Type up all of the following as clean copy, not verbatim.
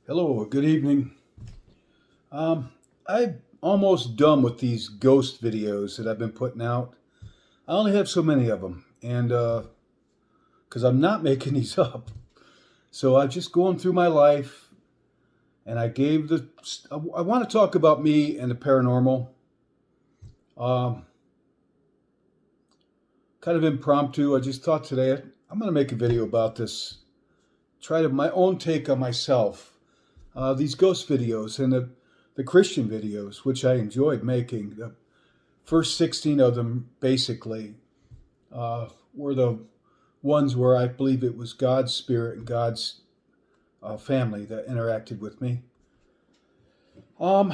Hello, good evening. Um, I'm almost done with these ghost videos that I've been putting out. I only have so many of them, and because I'm not making these up, so I'm just going through my life, and I gave the. I want to talk about me and the paranormal. Um, Kind of impromptu. I just thought today I'm going to make a video about this. Try to my own take on myself. These ghost videos and the Christian videos, which I enjoyed making. The first 16 of them, basically, were the ones where I believe it was God's spirit and God's family that interacted with me. Um,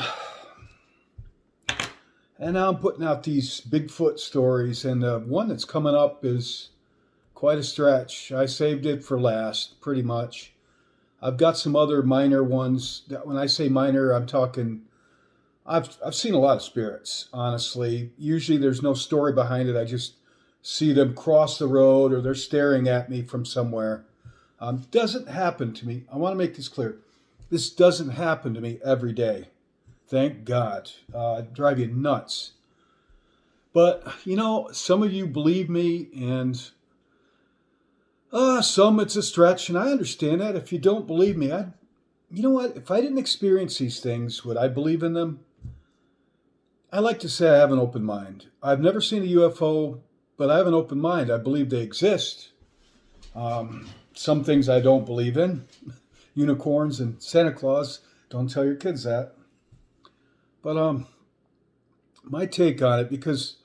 and now I'm putting out these Bigfoot stories, and the one that's coming up is quite a stretch. I saved it for last, pretty much. I've got some other minor ones. When I say minor, I'm talking. I've seen a lot of spirits, honestly. Usually there's no story behind it. I just see them cross the road or they're staring at me from somewhere. Doesn't happen to me. I want to make this clear. This doesn't happen to me every day. Thank God. It'd drive you nuts. But, some of you believe me, and some it's a stretch, and I understand that. If you don't believe me, you know what? If I didn't experience these things, would I believe in them? I like to say I have an open mind. I've never seen a UFO, but I have an open mind. I believe they exist. Some things I don't believe in. Unicorns and Santa Claus. Don't tell your kids that. But my take on it, because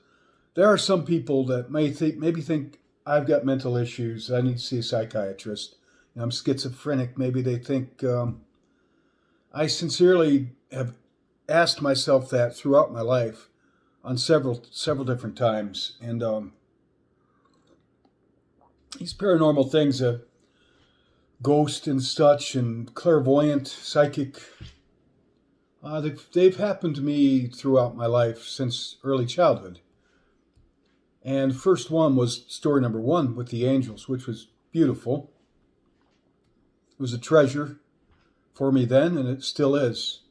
there are some people that maybe think I've got mental issues. I need to see a psychiatrist. I'm schizophrenic. Maybe they think I sincerely have asked myself that throughout my life on several different times, and these paranormal things, ghost and such, and clairvoyant, psychic, they've happened to me throughout my life since early childhood. And first one was story number one with the angels, which was beautiful. It was a treasure for me then, and it still is.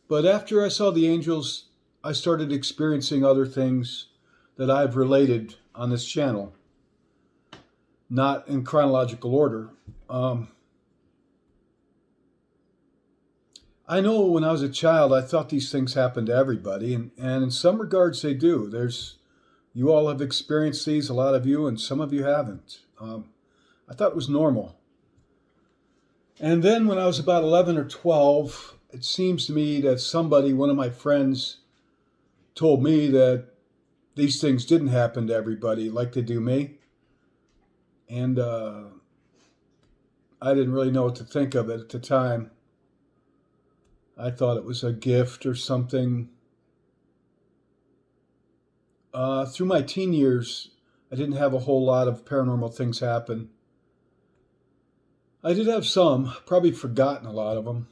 But after I saw the angels, I started experiencing other things that I've related on this channel, not in chronological order. I know when I was a child, I thought these things happened to everybody, and in some regards they do. You all have experienced these, a lot of you, and some of you haven't. I thought it was normal. And then when I was about 11 or 12, it seems to me that one of my friends, told me that these things didn't happen to everybody like they do me. And I didn't really know what to think of it at the time. I thought it was a gift or something. Through my teen years, I didn't have a whole lot of paranormal things happen. I did have some, probably forgotten a lot of them.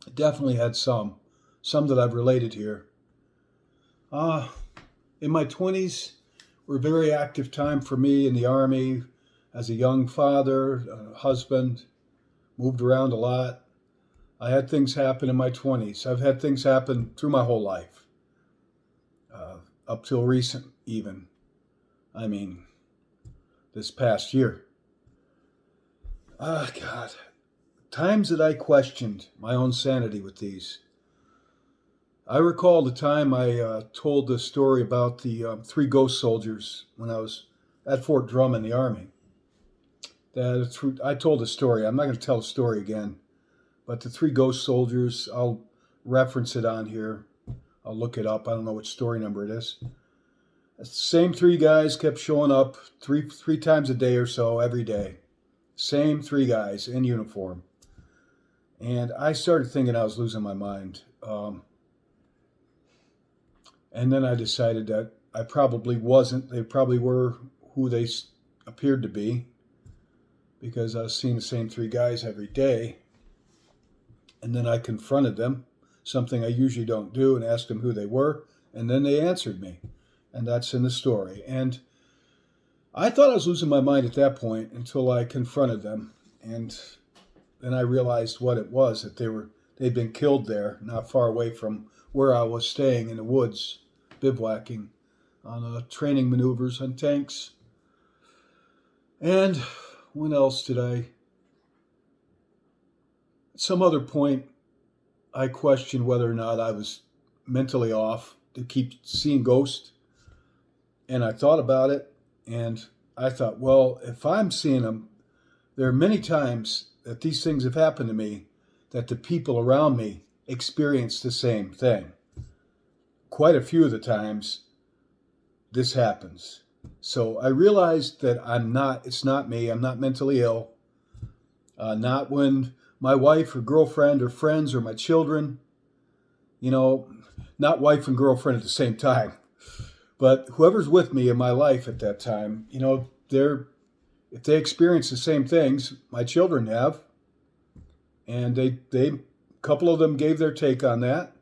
I definitely had some that I've related here. In my 20s, were a very active time for me in the Army as a young father, husband, moved around a lot. I had things happen in my 20s. I've had things happen through my whole life. Up till recent, even. I mean, this past year. God. Times that I questioned my own sanity with these. I recall the time I told the story about the three ghost soldiers when I was at Fort Drum in the Army. I told the story. I'm not going to tell the story again. But the three ghost soldiers, I'll reference it on here. I'll look it up. I don't know which story number it is. The same three guys kept showing up three times a day or so every day. Same three guys in uniform. And I started thinking I was losing my mind. And then I decided that I probably wasn't. They probably were who they appeared to be, because I was seeing the same three guys every day. And then I confronted them, something I usually don't do, and asked them who they were. And then they answered me. And that's in the story. And I thought I was losing my mind at that point until I confronted them. And then I realized what it was, that they'd been killed there, not far away from where I was staying in the woods, bivouacking on training maneuvers on tanks. And when else did I? At some other point, I questioned whether or not I was mentally off to keep seeing ghosts. And I thought about it, and I thought, well, if I'm seeing them, there are many times that these things have happened to me that the people around me experience the same thing. Quite a few of the times this happens. So I realized that it's not me, I'm not mentally ill. Not when my wife or girlfriend or friends or my children, not wife and girlfriend at the same time, but whoever's with me in my life at that time, if they experience the same things my children have, and they a couple of them gave their take on that,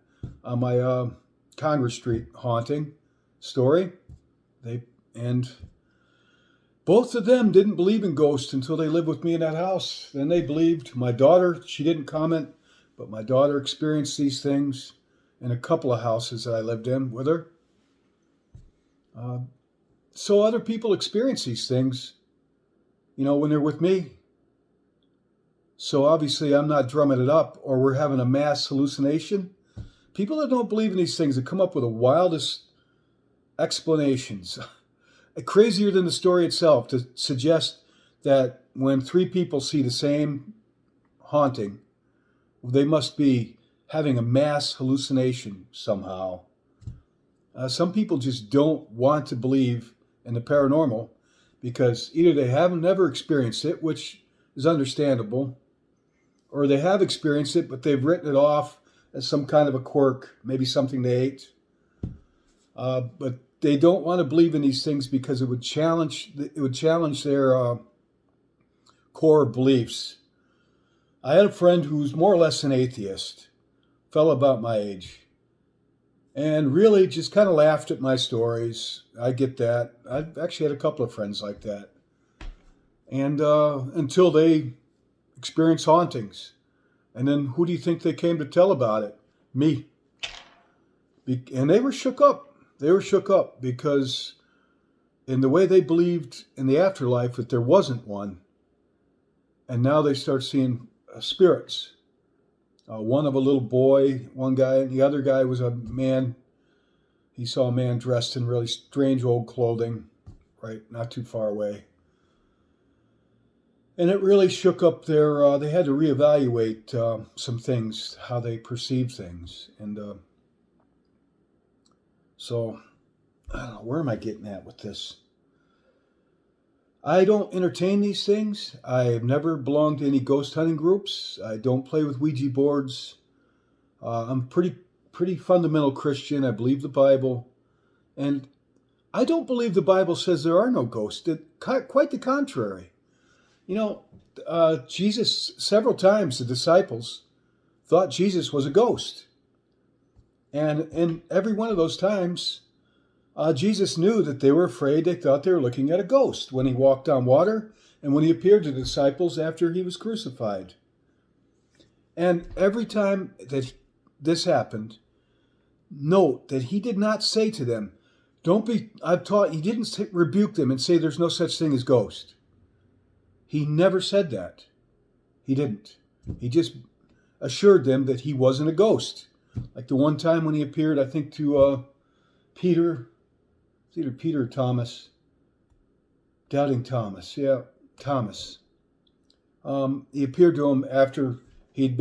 on my Congress Street haunting story. And both of them didn't believe in ghosts until they lived with me in that house. Then they believed. My daughter, she didn't comment, but my daughter experienced these things in a couple of houses that I lived in with her. So other people experience these things, when they're with me. So obviously I'm not drumming it up, or we're having a mass hallucination. People that don't believe in these things that come up with the wildest explanations, crazier than the story itself, to suggest that when three people see the same haunting, they must be having a mass hallucination somehow. Some people just don't want to believe in the paranormal because either they haven't never experienced it, which is understandable, or they have experienced it, but they've written it off as some kind of a quirk, maybe something they ate. But they don't want to believe in these things because it would challenge their core beliefs. I had a friend who's more or less an atheist, fellow about my age, and really just kind of laughed at my stories. I get that. I've actually had a couple of friends like that. And until they experience hauntings. And then who do you think they came to tell about it? Me. And they were shook up. They were shook up because in the way they believed in the afterlife that there wasn't one. And now they start seeing spirits. One of a little boy, one guy, and the other guy was a man. He saw a man dressed in really strange old clothing, right, not too far away. And it really shook up they had to reevaluate some things, how they perceive things. And so, I don't know, where am I getting at with this? I don't entertain these things. I've never belonged to any ghost hunting groups. I don't play with Ouija boards. I'm pretty fundamental Christian. I believe the Bible. And I don't believe the Bible says there are no ghosts. Quite the contrary. Jesus, several times the disciples thought Jesus was a ghost. And in every one of those times, Jesus knew that they were afraid. They thought they were looking at a ghost when he walked on water and when he appeared to the disciples after he was crucified. And every time that this happened, note that he did not say to them, he didn't rebuke them and say there's no such thing as ghost. He never said that. He didn't. He just assured them that he wasn't a ghost. Like the one time when he appeared, I think, to Peter, it's either Peter or Thomas, doubting Thomas. Yeah, Thomas. He appeared to him after he'd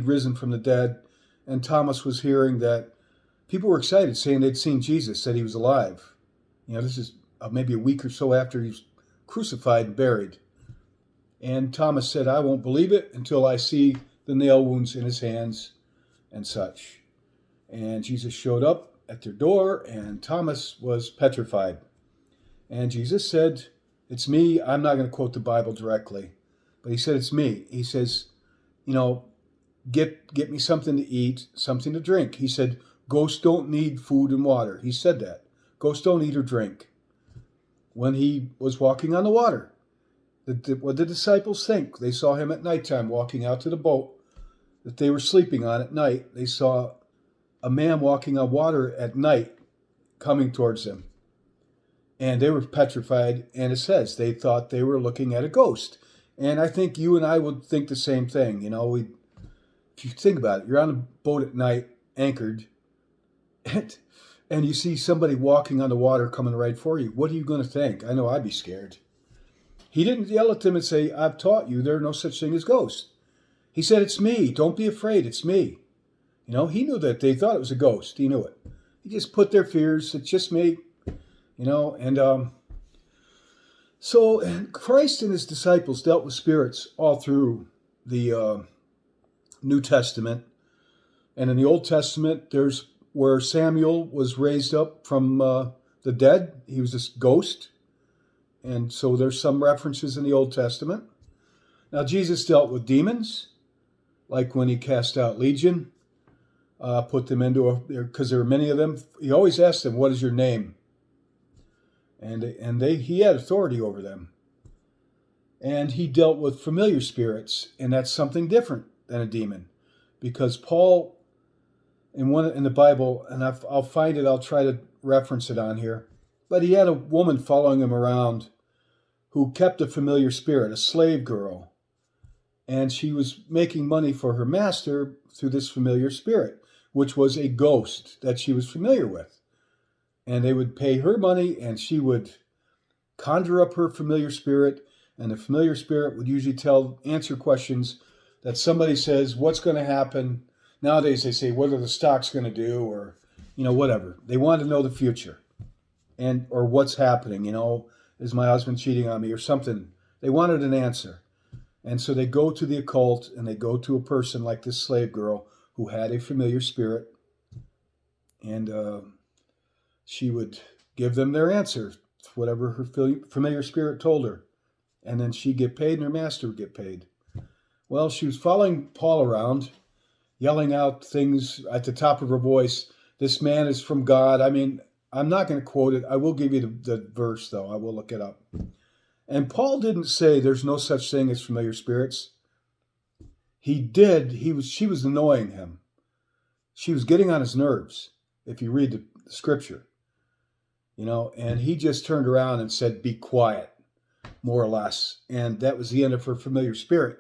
risen from the dead, and Thomas was hearing that people were excited, saying they'd seen Jesus, said he was alive. This is maybe a week or so after he was crucified and buried. And Thomas said, I won't believe it until I see the nail wounds in his hands and such. And Jesus showed up at their door, and Thomas was petrified. And Jesus said, it's me. I'm not going to quote the Bible directly, but he said, it's me. He says, get me something to eat, something to drink. He said, ghosts don't need food and water. He said that. Ghosts don't eat or drink. When he was walking on the water, What did the disciples think? They saw him at nighttime walking out to the boat that they were sleeping on at night. They saw a man walking on water at night coming towards them. And they were petrified, and it says they thought they were looking at a ghost. And I think you and I would think the same thing. If you think about it, you're on a boat at night, anchored, and you see somebody walking on the water coming right for you. What are you going to think? I know I'd be scared. He didn't yell at them and say, I've taught you there's no such thing as ghosts. He said, it's me. Don't be afraid. It's me. He knew that they thought it was a ghost. He knew it. He just put their fears. It's just me. So Christ and his disciples dealt with spirits all through the New Testament. And in the Old Testament, there's where Samuel was raised up from the dead. He was this ghost. And so there's some references in the Old Testament. Now, Jesus dealt with demons, like when he cast out Legion, put them into because there were many of them. He always asked them, what is your name? And he had authority over them. And he dealt with familiar spirits, and that's something different than a demon. Because Paul, in the Bible, and I'll find it, I'll try to reference it on here, but he had a woman following him around who kept a familiar spirit, a slave girl. And she was making money for her master through this familiar spirit, which was a ghost that she was familiar with. And they would pay her money, and she would conjure up her familiar spirit, and the familiar spirit would usually answer questions that somebody says, what's going to happen? Nowadays they say, what are the stocks going to do? Or, whatever. They want to know the future or what's happening. Is my husband cheating on me or something? They wanted an answer. And so they go to the occult, and they go to a person like this slave girl who had a familiar spirit. And she would give them their answer, whatever her familiar spirit told her. And then she'd get paid, and her master would get paid. Well, she was following Paul around, yelling out things at the top of her voice. This man is from God. I mean, I'm not going to quote it. I will give you the verse, though. I will look it up. And Paul didn't say there's no such thing as familiar spirits. He did. She was annoying him. She was getting on his nerves, if you read the scripture. And he just turned around and said, be quiet, more or less. And that was the end of her familiar spirit.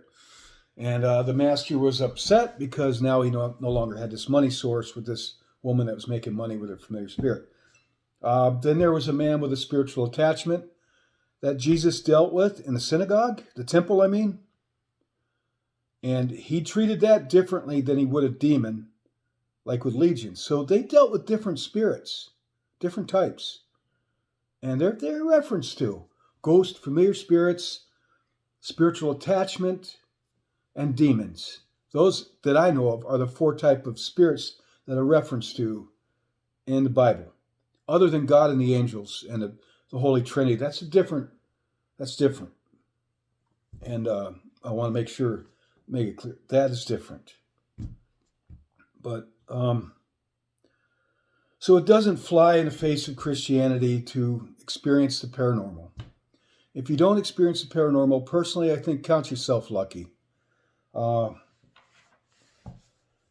And the master was upset because now he no longer had this money source with this woman that was making money with her familiar spirit. Then there was a man with a spiritual attachment that Jesus dealt with in the synagogue, the temple, I mean. And he treated that differently than he would a demon, like with Legion. So they dealt with different spirits, different types. And they're referenced to ghost, familiar spirits, spiritual attachment, and demons. Those that I know of are the 4 types of spirits that are referenced to in the Bible. Other than God and the angels and the Holy Trinity, that's different. And I want to make it clear, that is different. But so it doesn't fly in the face of Christianity to experience the paranormal. If you don't experience the paranormal, personally, I think count yourself lucky.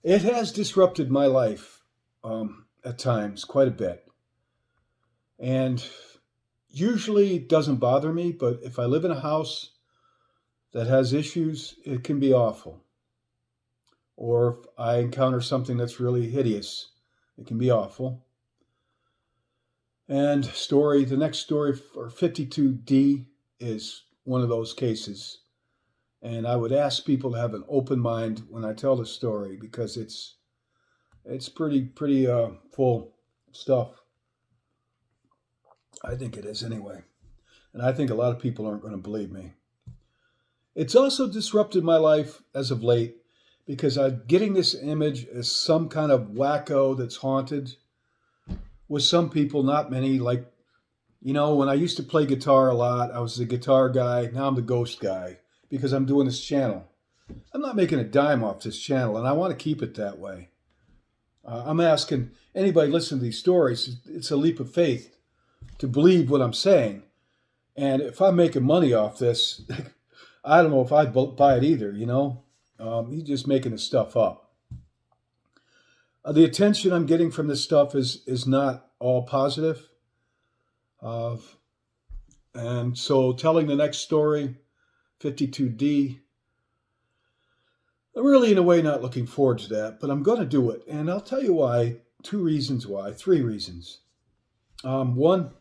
It has disrupted my life at times quite a bit. And usually it doesn't bother me, but if I live in a house that has issues, it can be awful. Or if I encounter something that's really hideous, it can be awful. And the next story, for 52D, is one of those cases. And I would ask people to have an open mind when I tell the story, because it's pretty full stuff. I think it is anyway. And I think a lot of people aren't going to believe me. It's also disrupted my life as of late, because I'm getting this image as some kind of wacko that's haunted. With some people, not many. Like, when I used to play guitar a lot, I was the guitar guy. Now I'm the ghost guy, because I'm doing this channel. I'm not making a dime off this channel, and I want to keep it that way. I'm asking anybody listening to these stories, it's a leap of faith to believe what I'm saying. And if I'm making money off this, I don't know if I'd buy it either, you know? He's just making this stuff up. The attention I'm getting from this stuff is not all positive. Uh, and so telling the next story, 52D, I'm really in a way not looking forward to that, but I'm going to do it. And I'll tell you why. Two reasons why. Three reasons. One,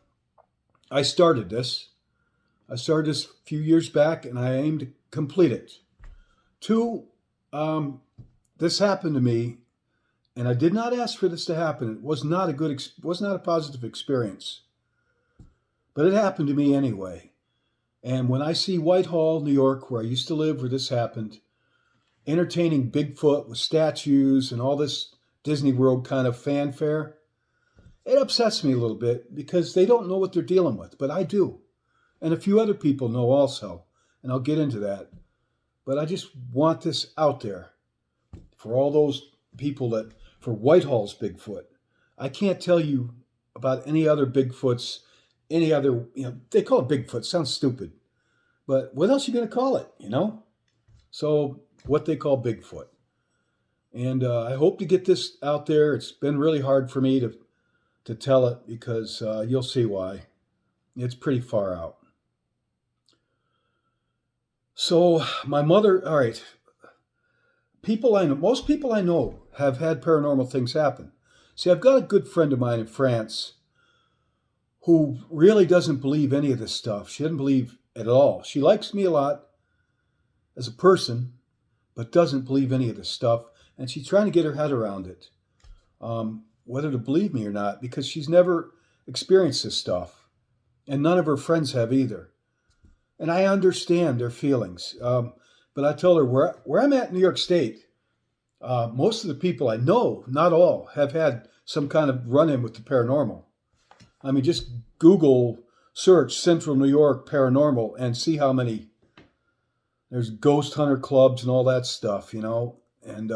I started this. I started this a few years back, and I aim to complete it. Two, this happened to me, and I did not ask for this to happen. It was not was not a positive experience, but it happened to me anyway. And when I see Whitehall, New York, where I used to live, where this happened, entertaining Bigfoot with statues and all this Disney World kind of fanfare, it upsets me a little bit because they don't know what they're dealing with, but I do. And a few other people know also, and I'll get into that. But I just want this out there for all those people for Whitehall's Bigfoot. I can't tell you about any other Bigfoots, any other, they call it Bigfoot, sounds stupid. But what else are you going to call it, So what they call Bigfoot. And I hope to get this out there. It's been really hard for me to tell it because you'll see why. It's pretty far out. So my mother, all right, most people I know have had paranormal things happen. See, I've got a good friend of mine in France who really doesn't believe any of this stuff. She doesn't believe at all. She likes me a lot as a person, but doesn't believe any of this stuff. And she's trying to get her head around it, whether to believe me or not, because she's never experienced this stuff. And none of her friends have either. And I understand their feelings. But I told her where I'm at in New York State, most of the people I know, not all, have had some kind of run-in with the paranormal. I mean, just Google search Central New York paranormal and see how many. There's ghost hunter clubs and all that stuff, and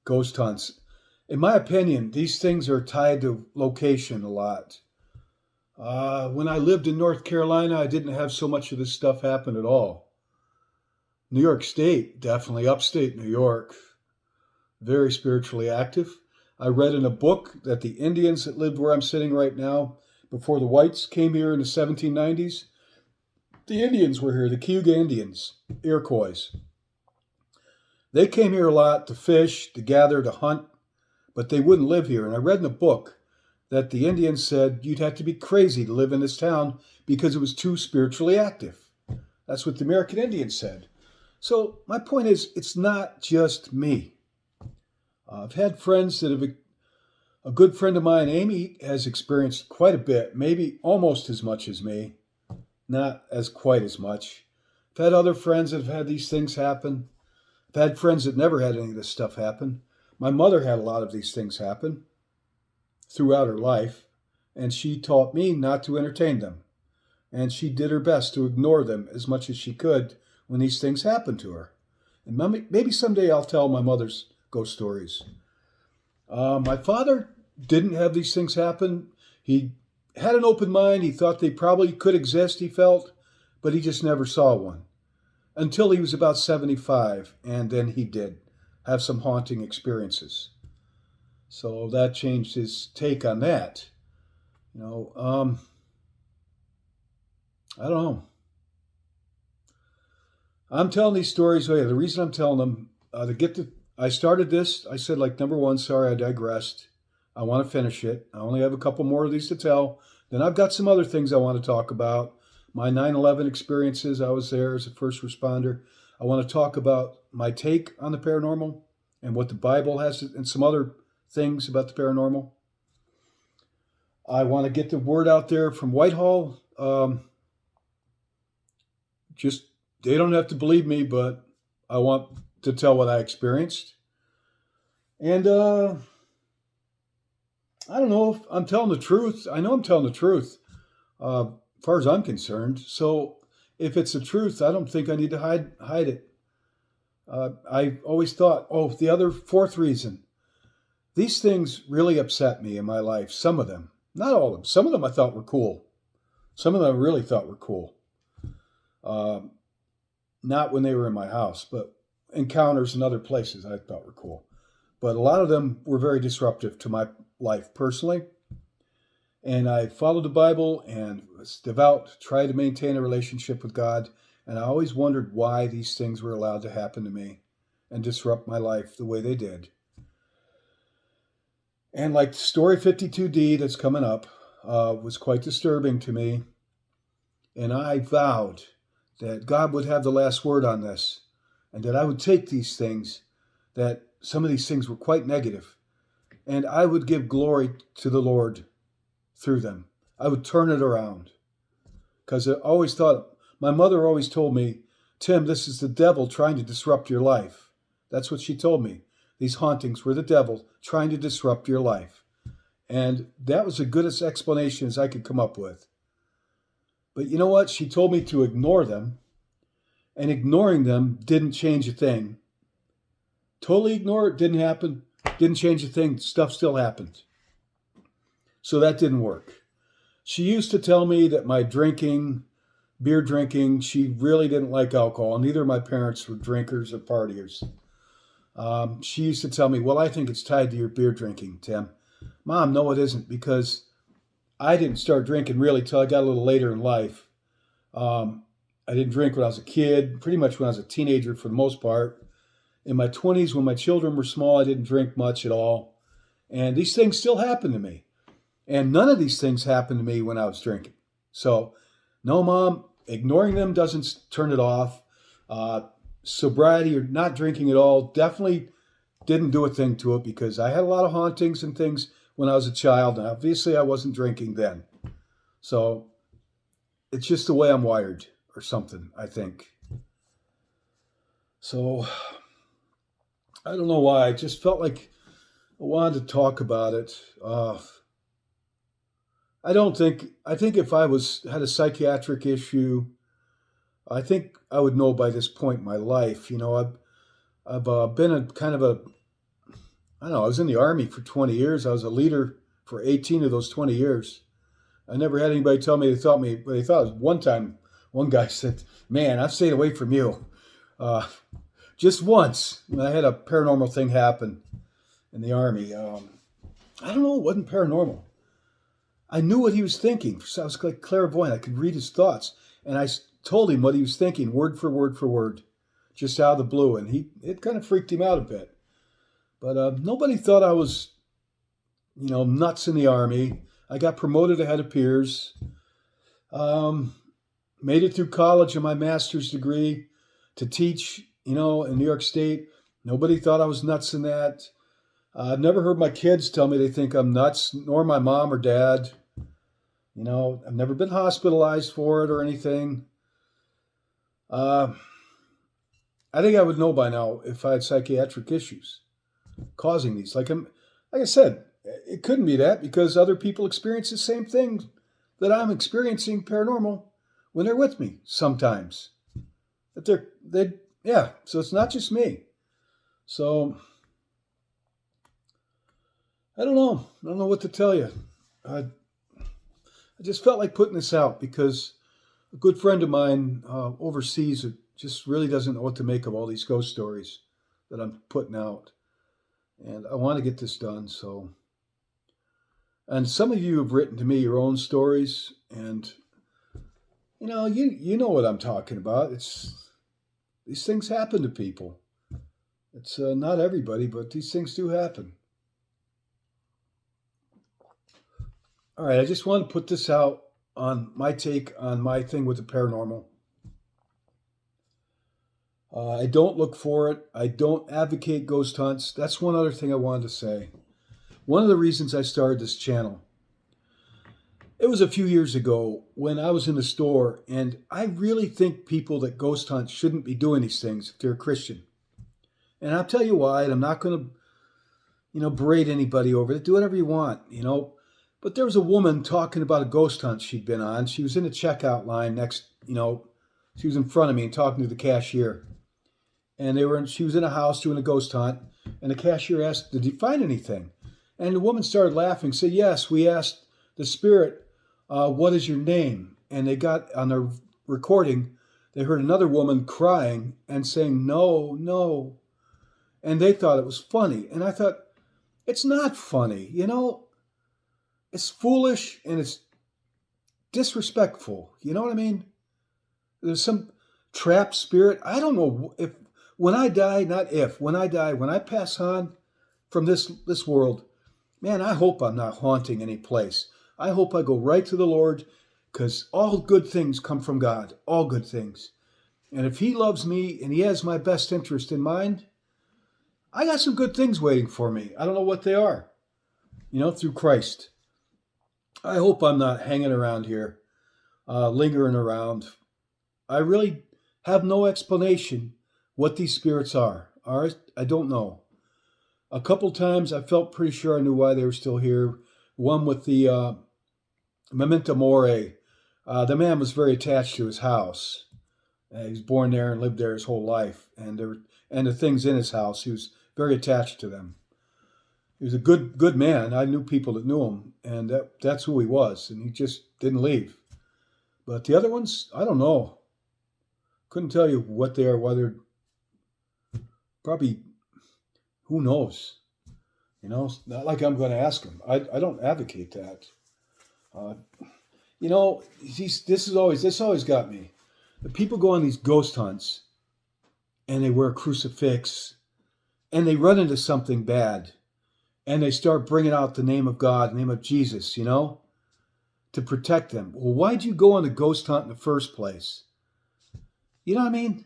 ghost hunts. In my opinion, these things are tied to location a lot. When I lived in North Carolina, I didn't have so much of this stuff happen at all. New York State, definitely upstate New York, very spiritually active. I read in a book that the Indians that lived where I'm sitting right now, before the whites came here in the 1790s, the Indians were here, the Cayuga Indians, Iroquois. They came here a lot to fish, to gather, to hunt, but they wouldn't live here. And I read in a book that the Indians said you'd have to be crazy to live in this town because it was too spiritually active. That's what the American Indians said. So my point is, it's not just me. I've had friends that have, a good friend of mine, Amy, has experienced quite a bit, maybe almost as much as me, not as quite as much. I've had other friends that have had these things happen. I've had friends that never had any of this stuff happen. My mother had a lot of these things happen throughout her life, and she taught me not to entertain them. And she did her best to ignore them as much as she could when these things happened to her. And maybe someday I'll tell my mother's ghost stories. My father didn't have these things happen. He had an open mind. He thought they probably could exist, he felt, but he just never saw one. Until he was about 75, and then he did have some haunting experiences. So that changed his take on that. I don't know. I'm telling these stories. Oh yeah, the reason I'm telling them, I started this, I said number one, sorry I digressed. I want to finish it. I only have a couple more of these to tell. Then I've got some other things I want to talk about. My 9/11 experiences, I was there as a first responder. I want to talk about my take on the paranormal and what the Bible has and some other things about the paranormal. I want to get the word out there from Whitehall. They don't have to believe me, but I want to tell what I experienced. And I don't know if I'm telling the truth. I know I'm telling the truth, as far as I'm concerned. So if it's the truth, I don't think I need to hide it. I always thought, the fourth reason. These things really upset me in my life. Some of them, not all of them. Some of them I thought were cool. Some of them I really thought were cool. Uh, Not when they were in my house, but encounters in other places I thought were cool. But a lot of them were very disruptive to my life personally. And I followed the Bible and was devout, tried to maintain a relationship with God. And I always wondered why these things were allowed to happen to me and disrupt my life the way they did. And like Story 52D that's coming up was quite disturbing to me. And I vowed that God would have the last word on this and that I would take these things, that some of these things were quite negative, and I would give glory to the Lord through them. I would turn it around. Because I always thought, my mother always told me, Tim, this is the devil trying to disrupt your life. That's what she told me. These hauntings were the devil trying to disrupt your life. And that was the goodest explanation as I could come up with. But you know what? She told me to ignore them, and ignoring them didn't change a thing. Totally ignore it, didn't happen, didn't change a thing, stuff still happened. So that didn't work. She used to tell me that my drinking, beer drinking, she really didn't like alcohol. Neither of my parents were drinkers or partiers. She used to tell me, well, I think it's tied to your beer drinking, Tim. Mom, no, it isn't, because I didn't start drinking really till I got a little later in life. I didn't drink when I was a kid, pretty much when I was a teenager for the most part. In my 20s, when my children were small, I didn't drink much at all. And these things still happen to me. And none of these things happened to me when I was drinking. So, no, Mom, ignoring them doesn't turn it off. Sobriety or not drinking at all definitely didn't do a thing to it, because I had a lot of hauntings and things when I was a child. And obviously, I wasn't drinking then. So, it's just the way I'm wired or something, I think. So, I don't know why. I just felt like I wanted to talk about it. I think if I had a psychiatric issue, I think I would know by this point in my life. I've been a kind of a, I don't know, I was in the Army for 20 years. I was a leader for 18 of those 20 years. I never had anybody tell me they thought it was one time, one guy said, man, I've stayed away from you. Uh, just once, when I had a paranormal thing happen in the Army. I don't know, it wasn't paranormal. I knew what he was thinking. So I was like clairvoyant. I could read his thoughts. And I told him what he was thinking, word for word for word, just out of the blue. And it kind of freaked him out a bit. But nobody thought I was, nuts in the Army. I got promoted ahead of peers. Made it through college and my master's degree to teach, in New York State. Nobody thought I was nuts in that. I've never heard my kids tell me they think I'm nuts, nor my mom or dad. I've never been hospitalized for it or anything. I think I would know by now if I had psychiatric issues causing these. Like I said, it couldn't be that, because other people experience the same thing that I'm experiencing paranormal when they're with me sometimes. So it's not just me. So I don't know. I don't know what to tell you. I just felt like putting this out because a good friend of mine overseas just really doesn't know what to make of all these ghost stories that I'm putting out. And I want to get this done. So, and some of you have written to me your own stories, and you know what I'm talking about. These things happen to people. It's not everybody, but these things do happen. All right, I just want to put this out on my take on my thing with the paranormal. I don't look for it. I don't advocate ghost hunts. That's one other thing I wanted to say. One of the reasons I started this channel, it was a few years ago when I was in the store, and I really think people that ghost hunt shouldn't be doing these things if they're a Christian. And I'll tell you why, and I'm not going to, berate anybody over it. Do whatever you want, But there was a woman talking about a ghost hunt she'd been on. She was in the checkout line next, she was in front of me and talking to the cashier. And she was in a house doing a ghost hunt, and the cashier asked, did you find anything? And the woman started laughing, said, yes, we asked the spirit, what is your name? and they got on their recording, they heard another woman crying and saying, "No, no." And they thought it was funny. And I thought, it's not funny. It's foolish and it's disrespectful. You know what I mean? There's some trapped spirit. I don't know if when I die, not if, when I die, when I pass on from this world, man, I hope I'm not haunting any place. I hope I go right to the Lord, because all good things come from God. All good things. And if He loves me and He has my best interest in mind, I got some good things waiting for me. I don't know what they are, through Christ. I hope I'm not hanging around here, lingering around. I really have no explanation what these spirits are. All right? I don't know. A couple times I felt pretty sure I knew why they were still here. One with the memento mori. The man was very attached to his house. He was born there and lived there his whole life. And the things in his house, he was very attached to them. He was a good man. I knew people that knew him, and that's who he was. And he just didn't leave. But the other ones, I don't know. Couldn't tell you what they are, whether probably, who knows? Not like I'm going to ask him. I don't advocate that. This always got me. The people go on these ghost hunts, and they wear a crucifix, and they run into something bad, and they start bringing out the name of God, the name of Jesus, to protect them. Well, why'd you go on the ghost hunt in the first place? You know what I mean?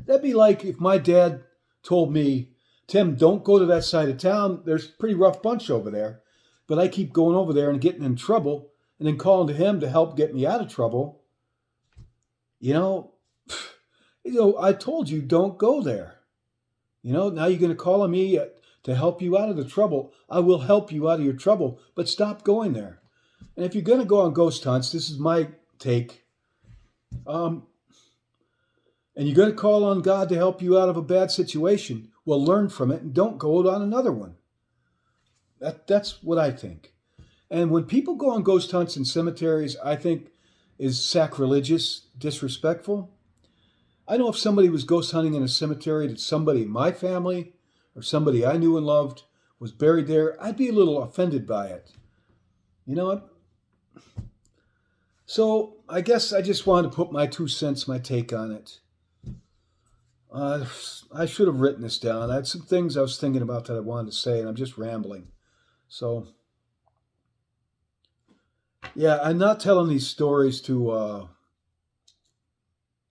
That'd be like if my dad told me, "Tim, don't go to that side of town. There's a pretty rough bunch over there." But I keep going over there and getting in trouble, and then calling to him to help get me out of trouble. I told you, don't go there. Now you're going to call on me to help you out of the trouble. I will help you out of your trouble, but stop going there. And if you're going to go on ghost hunts, this is my take. And you're going to call on God to help you out of a bad situation, well, learn from it and don't go on another one. That's what I think. And when people go on ghost hunts in cemeteries, I think is sacrilegious, disrespectful. I know if somebody was ghost hunting in a cemetery that somebody in my family or somebody I knew and loved was buried there, I'd be a little offended by it. You know what? So I guess I just wanted to put my 2 cents, my take on it. I should have written this down. I had some things I was thinking about that I wanted to say, and I'm just rambling. So, yeah, I'm not telling these stories to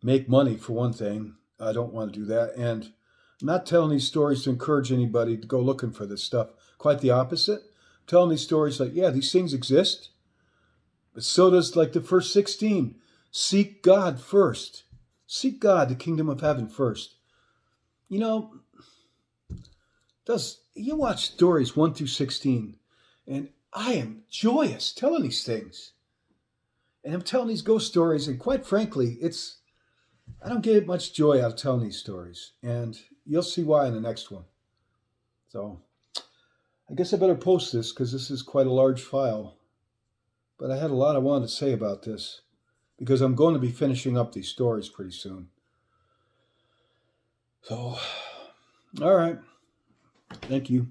make money, for one thing. I don't want to do that. And I'm not telling these stories to encourage anybody to go looking for this stuff. Quite the opposite. I'm telling these stories like, yeah, these things exist. But so does like the first 16. Seek God first. Seek God, the kingdom of heaven first. You watch stories 1 through 16, and I am joyous telling these things. And I'm telling these ghost stories, and quite frankly, I don't get much joy out of telling these stories. And you'll see why in the next one. So I guess I better post this because this is quite a large file. But I had a lot I wanted to say about this because I'm going to be finishing up these stories pretty soon. So, all right. Thank you.